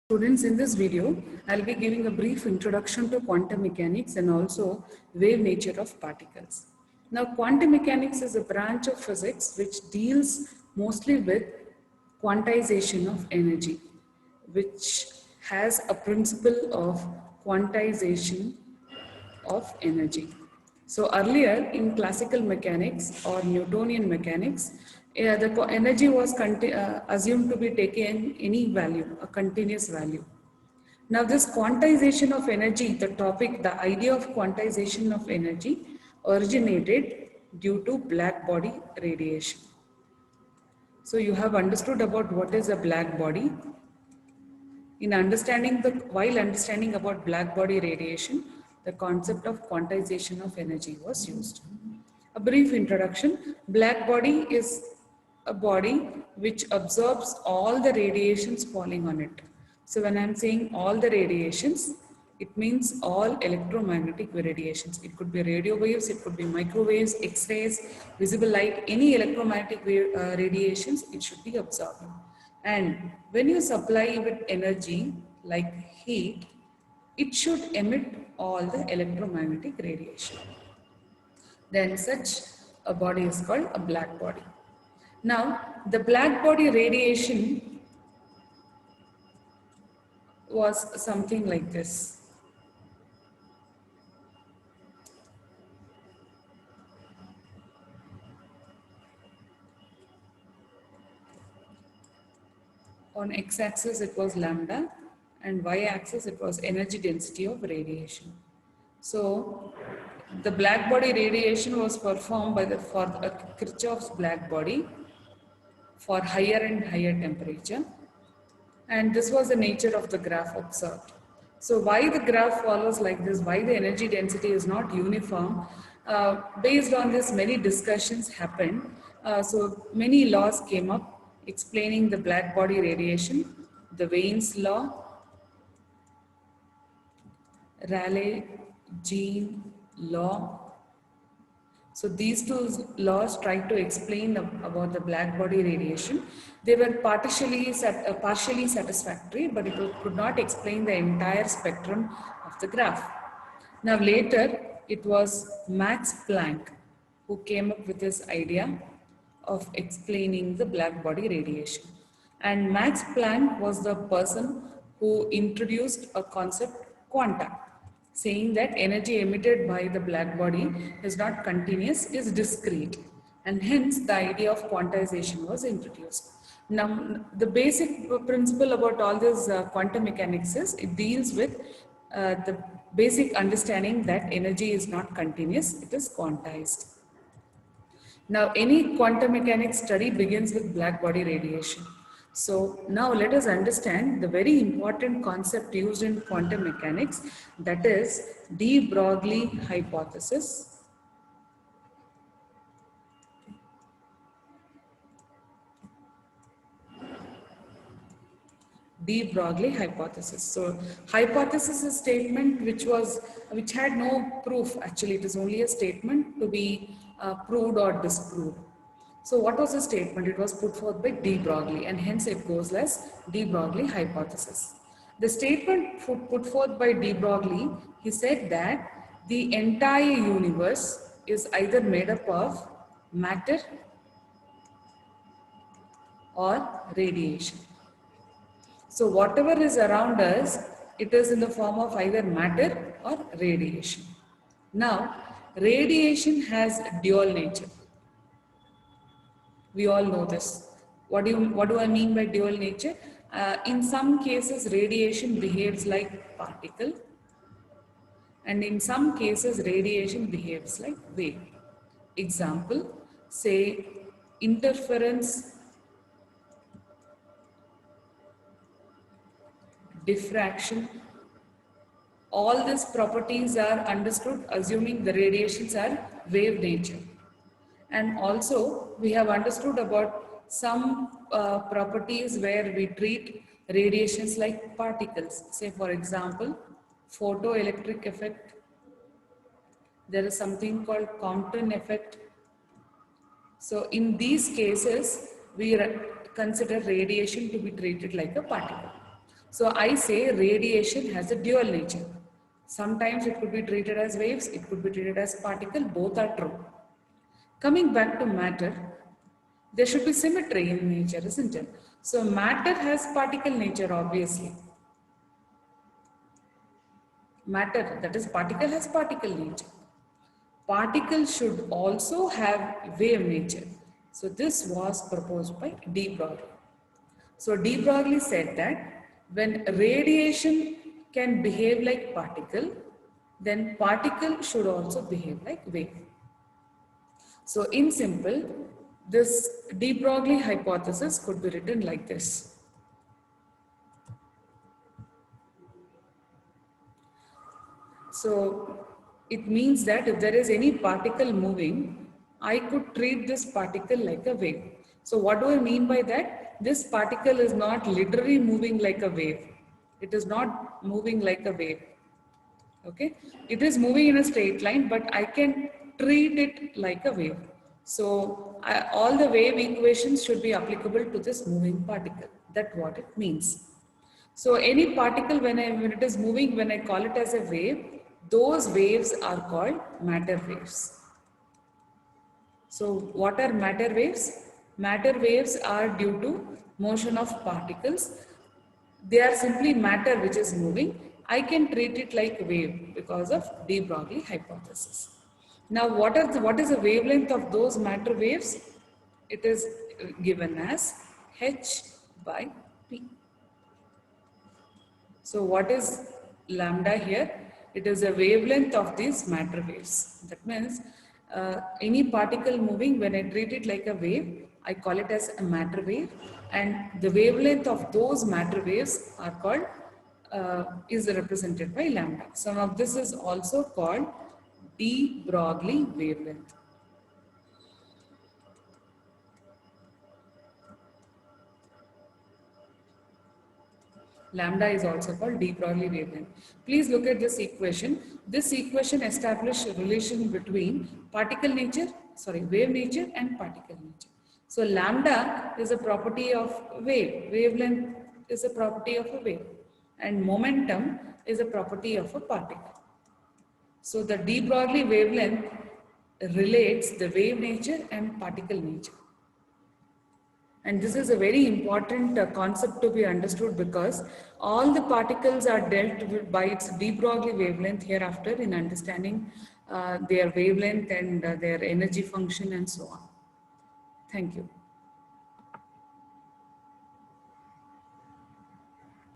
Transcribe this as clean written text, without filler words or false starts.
Students, in this video, I'll be giving a brief introduction to quantum mechanics and also wave nature of particles. Now, quantum mechanics is a branch of physics which deals mostly with quantization of energy, which has a principle of quantization of energy. So earlier in classical mechanics or Newtonian mechanics, the energy was assumed to be taken any value, a continuous value. Now this quantization of energy, the topic, the idea of quantization of energy originated due to black body radiation. So you have understood about what is a black body. While understanding about black body radiation, the concept of quantization of energy was used. A brief introduction. Black body is a body which absorbs all the radiations falling on it. So when I'm saying all the radiations, it means all electromagnetic radiations. It could be radio waves, it could be microwaves, X-rays, visible light, any electromagnetic radiations, it should be absorbed. And when you supply with energy like heat, it should emit all the electromagnetic radiation. Then such a body is called a black body. Now, the black body radiation was something like this. On x-axis it was lambda and y-axis it was energy density of radiation. So the black body radiation was performed for Kirchhoff's black body for higher and higher temperature, and this was the nature of the graph observed. So why the graph follows like this, why the energy density is not uniform, based on this many discussions happened. So many laws came up explaining the black body radiation, the Wien's law, Rayleigh-Jean law. So these two laws tried to explain about the black body radiation. They were partially satisfactory, but it could not explain the entire spectrum of the graph. Now later, it was Max Planck who came up with this idea of explaining the black body radiation. And Max Planck was the person who introduced a concept, quanta, saying that energy emitted by the black body is not continuous, is discrete, and hence the idea of quantization was introduced. Now, the basic principle about all this quantum mechanics is it deals with the basic understanding that energy is not continuous, it is quantized. Now, any quantum mechanics study begins with black body radiation. So now let us understand the very important concept used in quantum mechanics, that is de Broglie hypothesis. De Broglie hypothesis. So hypothesis is a statement which had no proof. Actually, it is only a statement to be proved or disproved. So what was the statement? It was put forth by de Broglie, and hence it goes as de Broglie hypothesis. The statement put forth by de Broglie, he said that the entire universe is either made up of matter or radiation. So whatever is around us, it is in the form of either matter or radiation. Now, radiation has dual nature. We all know this. What do I mean by dual nature? In some cases, radiation behaves like particle, and in some cases, radiation behaves like wave. Example, say interference, diffraction. All these properties are understood assuming the radiations are wave nature. And also we have understood about some properties where we treat radiations like particles. Say for example, photoelectric effect. There is something called Compton effect. So in these cases, we consider radiation to be treated like a particle. So I say radiation has a dual nature. Sometimes it could be treated as waves, it could be treated as particle, both are true. Coming back to matter, there should be symmetry in nature, isn't it? So matter has particle nature, obviously. Matter, that is particle, has particle nature. Particle should also have wave nature. So this was proposed by de Broglie. So de Broglie said that when radiation can behave like particle, then particle should also behave like wave. So in simple, this de Broglie hypothesis could be written like this. So it means that if there is any particle moving, I could treat this particle like a wave. So what do I mean by that? This particle is not literally moving like a wave. It is not moving like a wave. Okay, it is moving in a straight line, but I can treat it like a wave. So all the wave equations should be applicable to this moving particle. That's what it means. So any particle when it is moving, when I call it as a wave, those waves are called matter waves. So what are matter waves? Matter waves are due to motion of particles. They are simply matter which is moving. I can treat it like wave because of de Broglie hypothesis. Now what is the wavelength of those matter waves? It is given as h by p. So what is lambda here? It is a wavelength of these matter waves. That means any particle moving, when I treat it like a wave, I call it as a matter wave, and the wavelength of those matter waves are called is represented by lambda. So now this is also called de Broglie wavelength. Lambda is also called de Broglie wavelength. Please look at this equation. This equation establishes a relation between wave nature and particle nature. So lambda is a property of wave, wavelength is a property of a wave, and momentum is a property of a particle. So the de Broglie wavelength relates the wave nature and particle nature. And this is a very important concept to be understood, because all the particles are dealt with by its de Broglie wavelength hereafter in understanding their wavelength and their energy function and so on. Thank you.